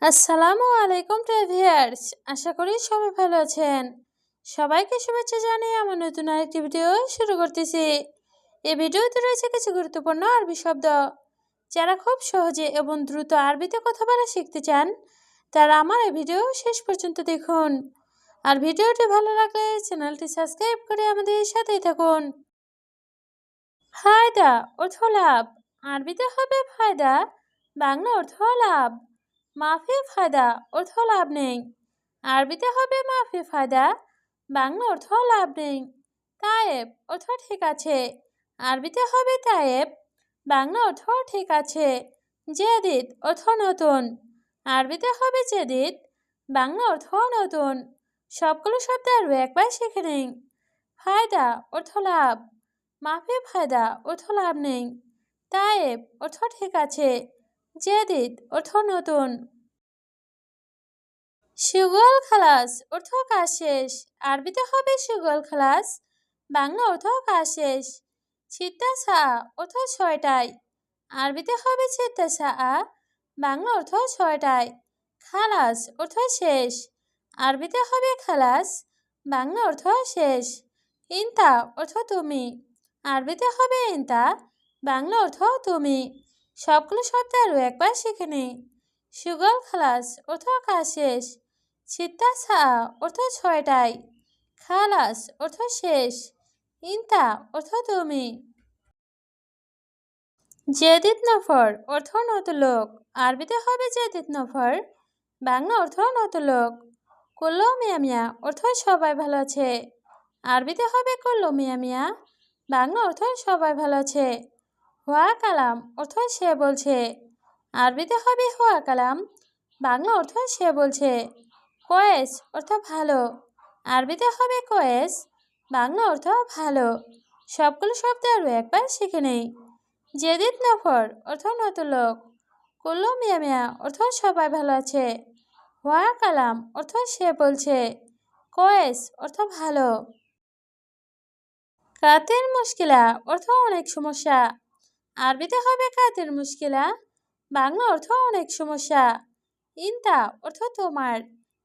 আসসালামু আলাইকুম ভিউয়ার্স, আশা করি সবাই ভালো আছেন। সবাইকে শুভেচ্ছা জানিয়ে আমার নতুন আরেকটি ভিডিও শুরু করতেছি। এই ভিডিওতে রয়েছে কিছু গুরুত্বপূর্ণ আরবি শব্দ। যারা খুব সহজে এবং দ্রুত আরবিতে কথা বলা শিখতে চান, তারা আমার এই ভিডিও শেষ পর্যন্ত দেখুন। আর ভিডিওটি ভালো লাগলে চ্যানেলটি সাবস্ক্রাইব করে আমাদের সাথেই থাকুন। ফায়দা অর্থ লাভ। আরবিতে হবে ফায়দা, বাংলা অর্থ লাভ। মাফি ফায়দা অর্থ লাভ নেই। আরবিতে হবে মাফি ফায়দা, বাংলা অর্থ লাভ নেই। তায়েব অর্থ ঠিক আছে। আরবিতে হবে তায়েব, বাংলা অর্থ ঠিক আছে। জেদিদ অর্থ নতুন। আরবিতে হবে জেদিদ, বাংলা অর্থ নতুন। সবগুলো শব্দ আরও একবার শিখে নিন। ফায়দা অর্থ লাভ, মাফি ফায়দা অর্থ লাভ নেই। তায়েব অর্থ ঠিক আছে। জেদিদ অর্থ নতুন। সুগল খালাস অর্থ কাজ শেষ। আরবিতে হবে সুগল খালাস, বাংলা অর্থ কাজ শেষ। ছিত্তা সা অর্থ ছয়টায়। আরবিতে হবে ছিত্তা সা, বাংলা অর্থ ছয়টায়। খালাস অর্থ শেষ। আরবিতে হবে খালাস, বাংলা অর্থ শেষ। ইনতা অর্থ তুমি। আরবিতে হবে ইনতা, বাংলা অর্থ তুমি। সবগুলো শব্দ আরও একবার শিখে নিই। সুগল খালাস অর্থ কাজ শেষ। ছিত্তা সা অর্থ ছয়টায়। খালাস অর্থ শেষ। ইনতা অর্থ তুমি। জেদিদ নফর অর্থ নতুন লোক। আরবিতে হবে জেদিদ নফর, বাংলা অর্থ নতুন লোক। কুল্লু মিয়া মিয়া অর্থ সবাই ভালো আছে। আরবিতে হবে কুল্লু মিয়া মিয়া, বাংলা অর্থ সবাই ভালো আছে। হুয়া কালাম অর্থ সে বলছে। আরবিতে হবে হুয়া কালাম, বাংলা অর্থ সে বলছে। কয়েস অর্থ ভালো। আরবিতে হবে কয়েস, বাংলা অর্থ ভালো। সবগুলো শব্দ আরও একবার শিখে নেই। জেদিদ নফর অর্থ নতুন লোক। কুল্লু মিয়া মিয়া অর্থ সবাই ভালো আছে। হুয়া কালাম অর্থ সে বলছে। কয়েস অর্থ ভালো। কাতের মুশকিলা অর্থ অনেক সমস্যা। আরবিতে হবে কাতের মুশকিলা, বাংলা অর্থ অনেক সমস্যা। ইনতা অর্থ তোমার।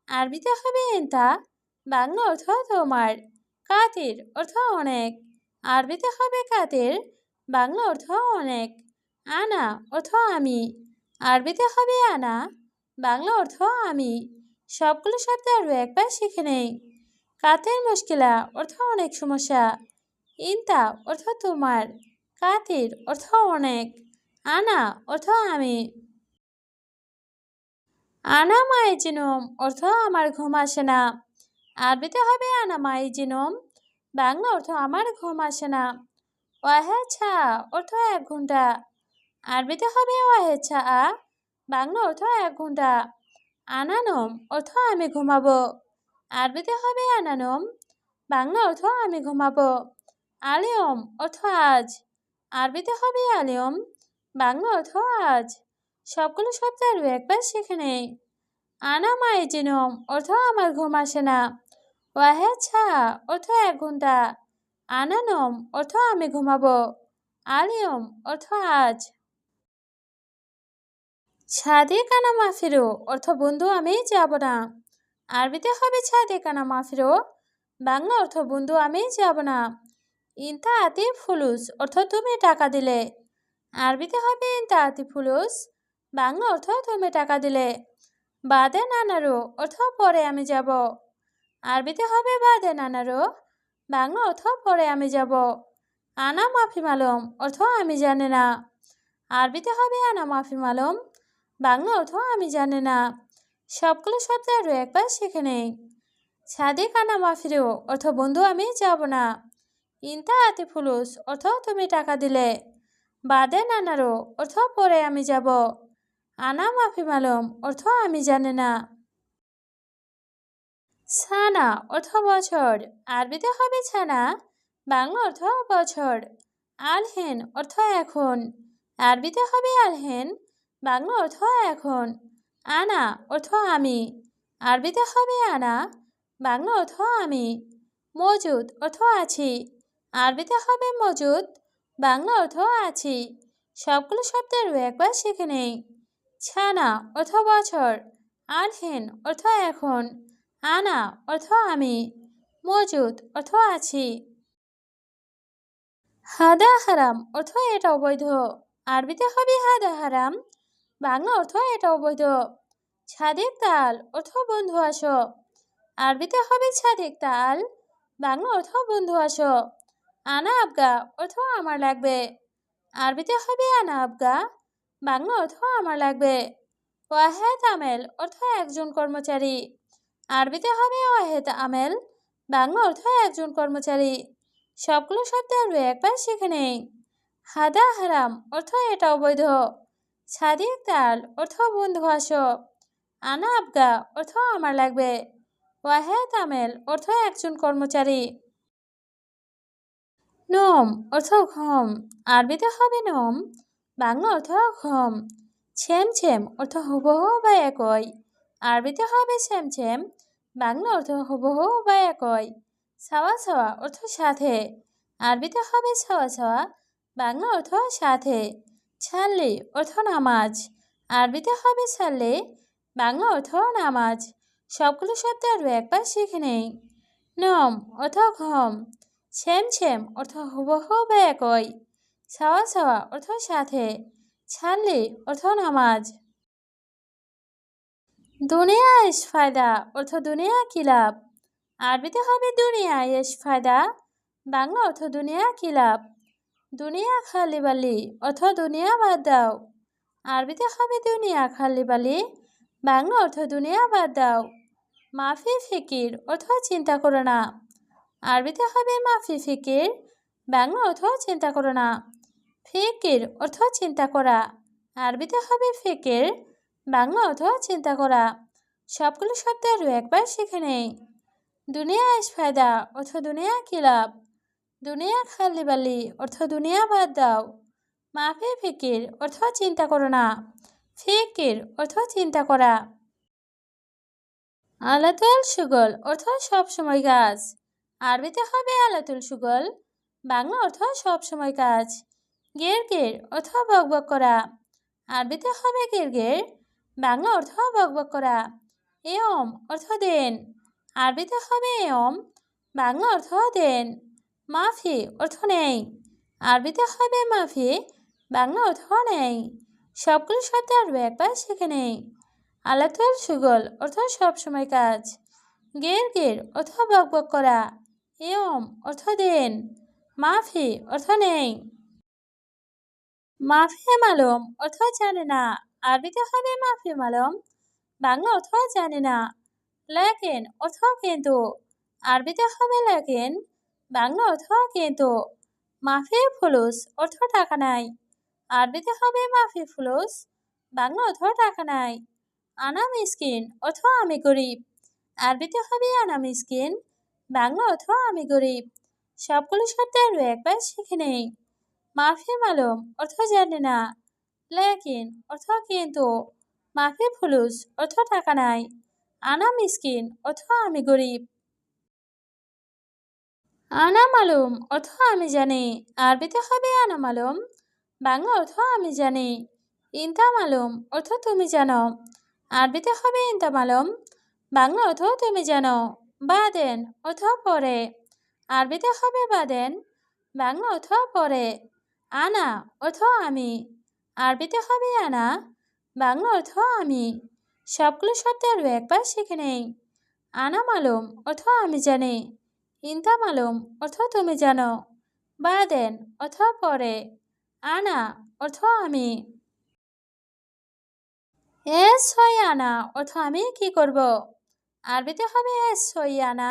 আরবিতে হবে ইনতা, বাংলা অর্থ তোমার। কাতির অর্থ অনেক। আরবিতে হবে কাতির, বাংলা অর্থ অনেক। আনা অর্থ আমি। আরবিতে হবে আনা, বাংলা অর্থ আমি। সবগুলো শব্দ আরও একবার শিখে নেই। কাতের মুশকিলা অর্থ অনেক সমস্যা। ইনতা অর্থ তোমার। কাতির অর্থ অনেক। আনা অর্থ আমি। আনা মায়ে জিনুম অর্থ আমার ঘুম আসে না। আরবিতে হবে আনা মায়ে জিনুম, বাংলা অর্থ আমার ঘুম আসে না। ওয়াহে ছা অর্থ 1 ঘন্টা। আরবিতে হবে ওয়াহে ছা, বাংলা অর্থ 1 ঘন্টা। আনানম অর্থ আমি ঘুমাবো। আরবিতে হবে আনানম, বাংলা অর্থ আমি ঘুমাবো। আলিয়ম অর্থ আজ। আরবিতে হবে আলিয়ম, বাংলা অর্থ আজ। সবগুলো শব্দ আরও একবার শিখে নেই। আনা মায়ে জিনুম অর্থ আমার ঘুম আসে না। ওয়াহে ছা অর্থ 1 ঘন্টা। আনানম অর্থ আমি ঘুমাবো। আলিয়ম অর্থ আজ। ছাদে কানা মাফিরো অর্থ বন্ধু আমি যাব না। আরবিতে হবে ছাদে কানা মাফিরো, বাংলা অর্থ বন্ধু আমি যাব না। ইনতা আতি ফুলুস অর্থ তুমি টাকা দিলে। আরবিতে হবে ইনতা আতি ফুলুস, বাংলা অর্থ তুমি টাকা দিলে। বাদে নানারো অর্থ পরে আমি যাব। আরবিতে হবে বাদে নানারো, বাংলা অর্থ পরে আমি যাব। আনা মাফি মালুম অর্থ আমি জানি না। আরবিতে হবে আনা মাফি মালুম, বাংলা অর্থ আমি জানি না। সবগুলো শব্দ আরও একবার শিখে নেই। ছাদে কানা মাফিরো অর্থ বন্ধু আমি যাব না। ইনতা আতি ফুলুস অর্থ তুমি টাকা দিলে। বাদে নানারো অর্থ পরে আমি যাব। আনা মাফি মালুম অর্থ আমি জানি না। ছানা অর্থ বছর। আরবিতে হবে ছানা, বাংলা অর্থ বছর। আলহেন অর্থ এখন। আরবিতে হবে আলহেন, বাংলা অর্থ এখন। আনা অর্থ আমি। আরবিতে হবে আনা, বাংলা অর্থ আমি। মজুদ অর্থ আছি। আরবিতে হবে মজুদ, বাংলা অর্থ আছি। সবগুলো শব্দ আরও একবার শিখে নেই। ছানা অর্থ বছর। আনহেন অর্থ এখন, আনা অর্থ আমি, মজুদ অর্থ আছি। হাদা হারাম অর্থ এটা অবৈধ, আরবিতে হবে হাদা হারাম, বাংলা অর্থ এটা অবৈধ। ছাদের তাল অর্থ বন্ধু আসো, আরবিতে হবে ছাদের তাল, বাংলা অর্থ বন্ধু আসো। আনা আবগা অর্থ আমার লাগবে, আরবিতে হবে আনা আবগা, বাংলা অর্থ আমার লাগবে। ওয়াহেদ আমেল অর্থ একজন কর্মচারী, আরবিতে হবে ওয়াহেদ আমেল, বাংলা অর্থ একজন কর্মচারী। সবগুলো শব্দ আরও একবার শিখে নেই। হাদা হারাম অর্থ এটা অবৈধ, সাদিক তাল অর্থ বন্ধু আসো, আনা আবগা অর্থ আমার লাগবে, ওয়াহেদ আমেল অর্থ একজন কর্মচারী। নোম অর্থ ঘুম, আরবিতে হবে নোম, বাংলা অর্থ ঘুম। ছেম ছেম অর্থ হুবহু বা একই, আরবিতে হবে ছেম ছেম, বাংলা অর্থ হুবহু বা একই। ছাওয়া ছাওয়া অর্থ সাথে, আরবিতে হবে ছাওয়া ছাওয়া, বাংলা অর্থ সাথে। ছাল্লি অর্থ নামাজ, আরবিতে হবে ছাল্লি, বাংলা অর্থ নামাজ। সবগুলো শব্দ আরও একবার শিখে নেই। নোম অর্থ ঘুম, ছেম ছেম অর্থ হুবহু বা একই, ছাওয়া ছাওয়া অর্থ সাথে, ছাল্লি অর্থ নামাজ। দুনিয়া ইস ফায়দা অর্থ দুনিয়া কি লাভ, আরবিতে হবে দুনিয়া ইস ফায়দা, বাংলা অর্থ দুনিয়া কি লাভ। দুনিয়া খালি বালি অর্থ দুনিয়া বাদ দাও, আরবিতে হবে দুনিয়া খালি বালি, বাংলা অর্থ দুনিয়া বাদ দাও। মাফি ফিকির অর্থ চিন্তা করো না, আরবিতে হবে মাফি ফিকির, বাংলা অর্থ চিন্তা করো না। ফিকির অর্থ চিন্তা করা, আরবিতে হবে ফিকির, বাংলা অর্থ চিন্তা করা। সবগুলো শব্দ আরও একবার শিখে নেই। দুনিয়া ইস ফায়দা অর্থ দুনিয়া কি লাভ, দুনিয়া খালি বালি অর্থ দুনিয়া বাদ দাও, মাফি ফিকির অর্থ চিন্তা করো না, ফিকির অর্থ চিন্তা করা। আলাতুল সুগল অর্থ সবসময় কাজ, আরবিতে হবে আলাতুল সুগল, বাংলা অর্থ সবসময় কাজ। গের গের অর্থ বকবক করা, আরবিতে হবে গের গের, বাংলা অর্থ বকবক করা। এয়ম অর্থ দেন, আরবিতে হবে এয়ম, বাংলা অর্থ দেন। মাফি অর্থ নেই, আরবিতে হবে মাফি, বাংলা অর্থ নেই। সবগুলো শব্দ আরও একবার শিখে নেই। আলাতুল সুগল অর্থ সবসময় কাজ, গের গের অর্থ বকবক করা, এয়ম অর্থ দেন, মাফি অর্থ নেই। মাফি মালুম অর্থ জানে না, আরবিতে হবে মাফি মালুম, বাংলা অর্থ জানে না। লেকিন অর্থ কিন্তু, আরবিতে হবে লেকিন, বাংলা অর্থ কিন্তু। মাফি ফুলুস অর্থ টাকা নাই, আরবিতে হবে মাফি ফুলুস, বাংলা অর্থ টাকা নাই। আনা মিসকিন অর্থ আমি গরিব, আরবিতে হবে আনা মিসকিন, বাংলা অর্থ আমি গরিব। সবগুলো শব্দ আরও একবার শিখে নেই। মাফি মালুম অর্থ জানে না, লেকিন অর্থ কিন্তু, মাফি ফুলুস অর্থ টাকা নাই, আনা মিসকিন অর্থ আমি গরিব। আনা মালুম অর্থ আমি জানি, আরবিতে হবে আনা মালুম, বাংলা অর্থ আমি জানি। ইনতা মালুম অর্থ তুমি জানো, আরবিতে হবে ইনতা মালুম, বাংলা অর্থ তুমি জানো। বাদেন অর্থ পরে, আরবিতে হবে বাদেন, বাংলা অর্থ পরে। আনা অর্থ আমি, আরবিতে হবে আনা, বাংলা অর্থ আমি। সবগুলো শব্দ আরও একবার শিখে নেই। আনা মালুম অর্থ আমি জানি, ইনতা মালুম অর্থ তুমি জানো, বাদেন অর্থ পরে, আনা অর্থ আমি। এস হয় আনা অর্থ আমি কি করব, আরবিতে হবে এস হয় আনা,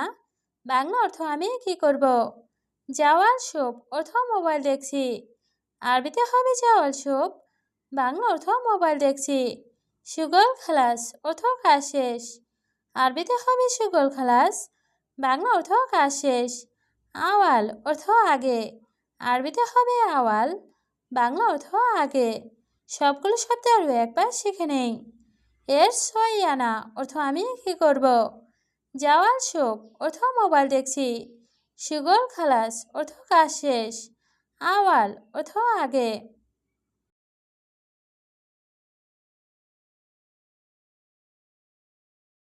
বাংলা অর্থ আমি কি করব। যাওয়ার শুভ অর্থ মোবাইল দেখছি, আরবিতে হবে যাওয়ার শুভ, বাংলা অর্থ মোবাইল দেখছি। সুগল খালাস অর্থ কাজ শেষ, আরবিতে হবে সুগল খালাস, বাংলা অর্থ কাজ শেষ। আওয়াল অর্থ আগে, আরবিতে হবে আওয়াল, বাংলা অর্থ আগে। সবগুলো শব্দ আরও একবার শিখে নেই। এর ছয় আনা অর্থ আমি কি করব, যাওয়ার শুভ অর্থ মোবাইল দেখছি, সুগল খালাস অর্থ কাজ শেষ, আওয়াল অর্থ আগে।